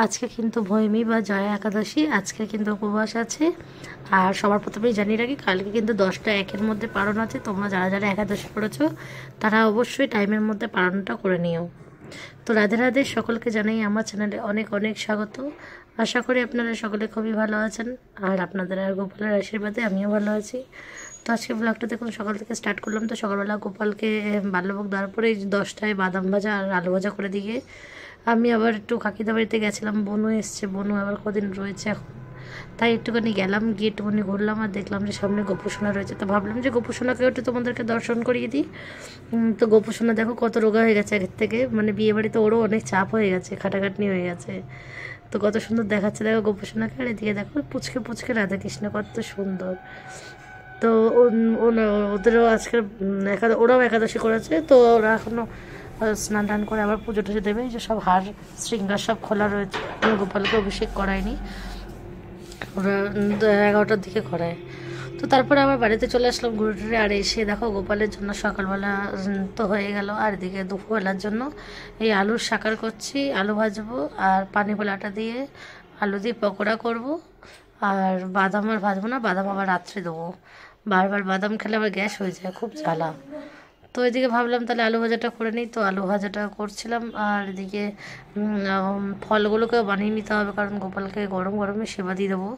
আজকে কিন্তু ভৈমী বা জয়া একাদশী, আজকে কিন্তু উপবাস আছে। আর সবার প্রথমেই জানিয়ে রাখি, কালকে কিন্তু 10টা 1-এর মধ্যে পালন আছে। তোমরা যারা যারা একাদশী করেছো তারা অবশ্যই টাইমের মধ্যে পালনটা করে নিও। তো রাধে রাধে, সকলকে জানাই আমার চ্যানেলে অনেক অনেক স্বাগত। আশা করি আপনারা সকলে খুবই ভালো আছেন, আর আপনাদের আর গোপালের আশীর্বাদে আমিও ভালো আছি। তো আজকে ব্লগটা দেখুন সকাল থেকে স্টার্ট করলাম। তো সকালবেলা গোপালকে বাল্যভোগ দেওয়ার পরে 10টায় বাদাম ভাজা আর আলু ভাজা করে দিয়ে আমি আবার একটু কাকিদা বাড়িতে গেছিলাম। বনু এসছে, বনু আবার কদিন রয়েছে এখন, তাই একটুখানি গেলাম, গিয়ে একটুখানি ঘুরলাম আর দেখলাম যে সামনে গোপুসোনা রয়েছে। তো ভাবলাম যে গোপুসোনাকে একটু তোমাদেরকে দর্শন করিয়ে দিই। তো গোপুসোনা দেখো কত রোগা হয়ে গেছে আগের থেকে, মানে বিয়ে বাড়িতে ওরও অনেক চাপ হয়ে গেছে, খাটাখাটনি হয়ে গেছে। তো কত সুন্দর দেখাচ্ছে দেখো গোপুসোনাকে। আর এদিকে দেখো পুচকে পুচকে রাধাকৃষ্ণ কত সুন্দর। তো ওদেরও আজকের ওরাও একাদশী করেছে। তো ওরা এখনও স্নান টান করে আবার পুজো টুজো দেবে। যে সব হার শৃঙ্গার সব খোলা রয়েছে, গোপালকে অভিষেক করায়নি, ওরা 11টার দিকে করায়। তো তারপরে আবার বাড়িতে চলে আসলাম ঘুরে টুরে। আর এসে দেখো গোপালের জন্য সকালবেলা তো হয়ে গেল, আর এদিকে দুপুরবেলার জন্য এই আলুর সাকার করছি, আলু ভাজবো আর পানি পোলাটা দিয়ে আলু দিয়ে পকোড়া করব। আর বাদাম আর ভাজবো না, বাদাম আবার রাত্রে দেবো। বারবার বাদাম খেলে আবার গ্যাস হয়ে যায়, খুব জ্বালা। তো এদিকে ভাবলাম তাহলে আলু ভাজাটা করে নিই, তো আলু ভাজাটা করছিলাম। আর এদিকে ফলগুলোকেও বানিয়ে নিতে হবে, কারণ গোপালকে গরম গরমে সেবা দিয়ে দেবো।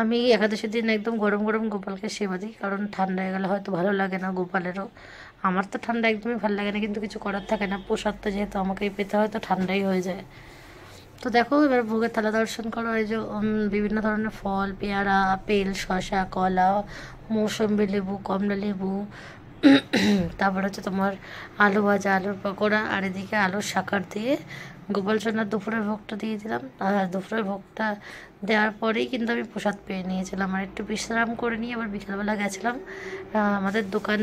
আমি একাদশীর দিন একদম গরম গরম গোপালকে সেবা দিই, কারণ ঠান্ডা হয়ে গেলে হয়তো ভালো লাগে না গোপালেরও। আমার তো ঠান্ডা একদমই ভালো লাগে না, কিন্তু কিছু করার থাকে না, প্রসাদটা যেহেতু আমাকেই পেতে হয় তো ঠান্ডাই হয়ে যায়। তো দেখো এবার ভোগের থালা দর্শন করো। এই যে বিভিন্ন ধরনের ফল, পেয়ারা, আপেল, শসা, কলা, মৌসম্বি লেবু, কমলা লেবু, তারপর হচ্ছে তোমার আলু ভাজা, আলুর পকোড়া, আর এদিকে আলুর সাকার দিয়ে গোপাল সোনার দুপুরের ভোগটা দিয়ে দিলাম। আর দুপুরের ভোগটা দেওয়ার পরেই কিন্তু আমি প্রসাদ পেয়ে নিয়েছিলাম। আর একটু বিশ্রাম করে নিয়ে আবার বিকেলবেলা গেছিলাম, আমাদের দোকান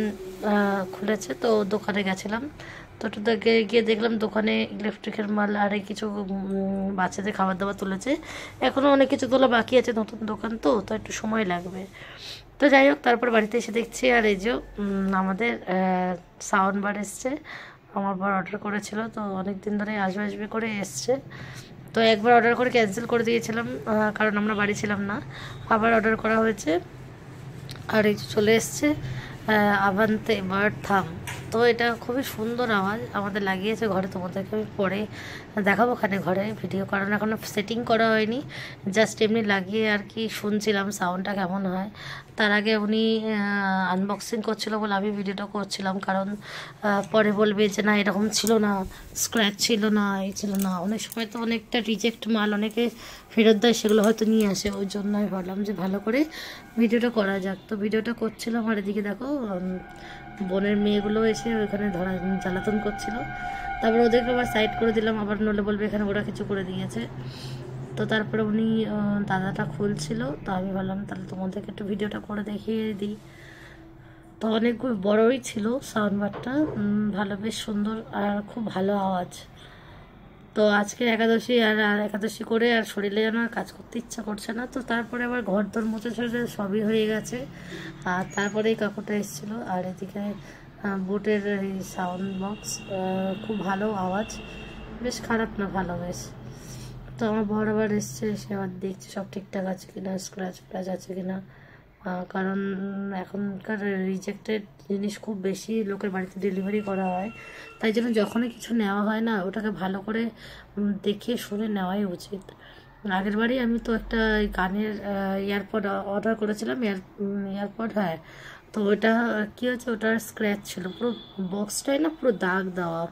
খুলেছে তো দোকানে গেছিলাম। তো একটু গিয়ে দেখলাম দোকানে ইলেকট্রিকের মাল আর কিছু বাচ্চাদের খাবার দাবার তুলেছে। এখনও অনেক কিছু তোলা বাকি আছে, নতুন দোকান তো তো একটু সময় লাগবে। তো যাই হোক, তারপর বাড়িতে এসে দেখছি আর এই যে আমাদের সাউন্ড বার এসছে। আমার বর অর্ডার করেছিল, তো অনেক দিন ধরে আসবে আসবে করে এসছে। তো একবার অর্ডার করে ক্যান্সেল করে দিয়েছিলাম, কারণ আমরা বাড়ি ছিলাম না। আবার অর্ডার করা হয়েছে, আর এই যে চলে এসছে আভান্তে বার্ড থাম। তো এটা খুবই সুন্দর আওয়াজ, আমাদের লাগিয়েছে ঘরে। তোমাদেরকে আমি পরে দেখাবো ওখানে ঘরে ভিডিও, কারণ এখনও সেটিং করা হয়নি, জাস্ট এমনি লাগিয়ে আর কি শুনছিলাম সাউন্ডটা কেমন হয়। তার আগে উনি আনবক্সিং করছিল বলে আমি ভিডিওটা করছিলাম, কারণ পরে বলবে যে না এরকম ছিল না, স্ক্র্যাচ ছিল না, এই ছিল না। অনেক সময় তো অনেকটা রিজেক্ট মাল অনেকে ফেরত দেয়, সেগুলো হয়তো নিয়ে আসে। ওই জন্য আমি ভাবলাম যে ভালো করে ভিডিওটা করা যাক। তো ভিডিওটা করছিলাম, আর এদিকে দেখো বোনের মেয়েগুলো এসে ওইখানে জ্বালাতন করছিল। তারপর ওদেরকে আবার সাইড করে দিলাম, আবার নলে বলবে এখানে ওরা কিছু করে দিয়েছে। তো তারপরে উনি দাদাটা খুলছিল, তো আমি ভাবলাম তাহলে তোমাদেরকে একটু ভিডিওটা করে দেখিয়ে দিই। তো অনেক বড়ই ছিল সাউন্ড বারটা, ভালো, বেশ সুন্দর আর খুব ভালো আওয়াজ। তো আজকে একাদশী, আর একাদশী করে আর শরীরে যেন আর কাজ করতে ইচ্ছা করছে না। তো তারপরে আবার ঘর দর মুছে ছেড়ে সবই হয়ে গেছে। আর তারপরে এই কাকুটা এসেছিলো। আর এদিকে বুটের এই সাউন্ড বক্স, খুব ভালো আওয়াজ, বেশ খারাপ না, ভালো বেশ। তো আমার বড় আবার এসছে, সে আবার দেখছে সব ঠিকঠাক আছে কিনা, স্ক্র্যাচ ফ্র্যাচ আছে কিনা। কারণ এখনকার রিজেক্টেড জিনিস খুব বেশি লোকের বাড়িতে ডেলিভারি করা হয়, তাই জন্য যখনই কিছু নেওয়া হয় না ওটাকে ভালো করে দেখে শুনে নেওয়াই উচিত। আগের বারই আমি তো একটা কানের ইয়ারপড অর্ডার করেছিলাম, ইয়ারপড, হ্যাঁ। তো ওটা কী হয়েছে, ওটার স্ক্র্যাচ ছিল পুরো, বক্সটাই না পুরো দাগ দেওয়া,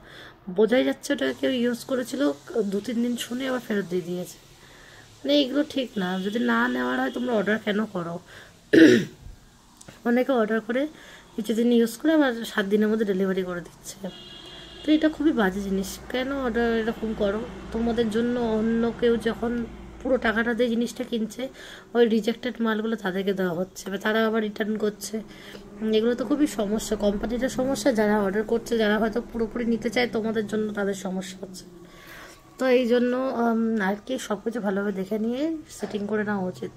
বোঝাই যাচ্ছে ওটা কেউ ইউজ করেছিল, 2-3 দিন শুনে আবার ফেরত দিয়ে দিয়েছে। মানে এগুলো ঠিক না, যদি না নেওয়ার হয় তোমরা অর্ডার কেন করো? অনেকে অর্ডার করে কিছুদিন ইউজ করে আবার 7 দিনের মধ্যে ডেলিভারি করে দিচ্ছে। তো এটা খুবই বাজে জিনিস, কেন অর্ডার এরকম করো? তোমাদের জন্য অন্য কেউ যখন পুরো টাকাটা দিয়ে জিনিসটা কিনছে, ওই রিজেক্টেড মালগুলো তাদেরকে দেওয়া হচ্ছে, তারা আবার রিটার্ন করছে। এগুলো তো খুবই সমস্যা, কোম্পানিটার সমস্যা, যারা অর্ডার করছে, যারা হয়তো পুরোপুরি নিতে চায় তোমাদের জন্য তাদের সমস্যা হচ্ছে। তো এই জন্য আর কি সব কিছু ভালোভাবে দেখে নিয়ে সেটিং করে নেওয়া উচিত।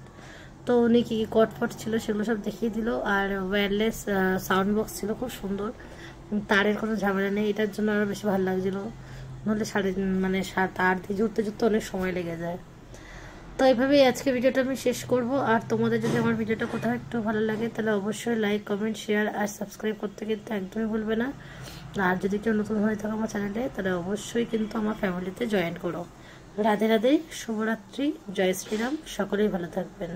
তো উনি কী কী কটফট ছিল সেগুলো সব দেখিয়ে দিল। আর ওয়্যারলেস সাউন্ড বক্স ছিল, খুব সুন্দর, তারের কোনো ঝামেলা নেই, এটার জন্য আরও বেশি ভালো লাগছিলো। নাহলে মানে 7-8 দিয়ে জুড়তে জুড়তে অনেক সময় লেগে যায়। তো এইভাবেই আজকে ভিডিওটা আমি শেষ করব। আর তোমাদের যদি আমার ভিডিওটা কোথাও একটু ভালো লাগে তাহলে অবশ্যই লাইক, কমেন্ট, শেয়ার আর সাবস্ক্রাইব করতে কিন্তু একদমই ভুলবে না। আর যদি কেউ নতুন হয়ে থাকো আমার চ্যানেলে তাহলে অবশ্যই কিন্তু আমার ফ্যামিলিতে জয়েন করো। রাধে রাধে, শুভরাত্রি, জয় শ্রীরাম, সকলেই ভালো থাকবেন।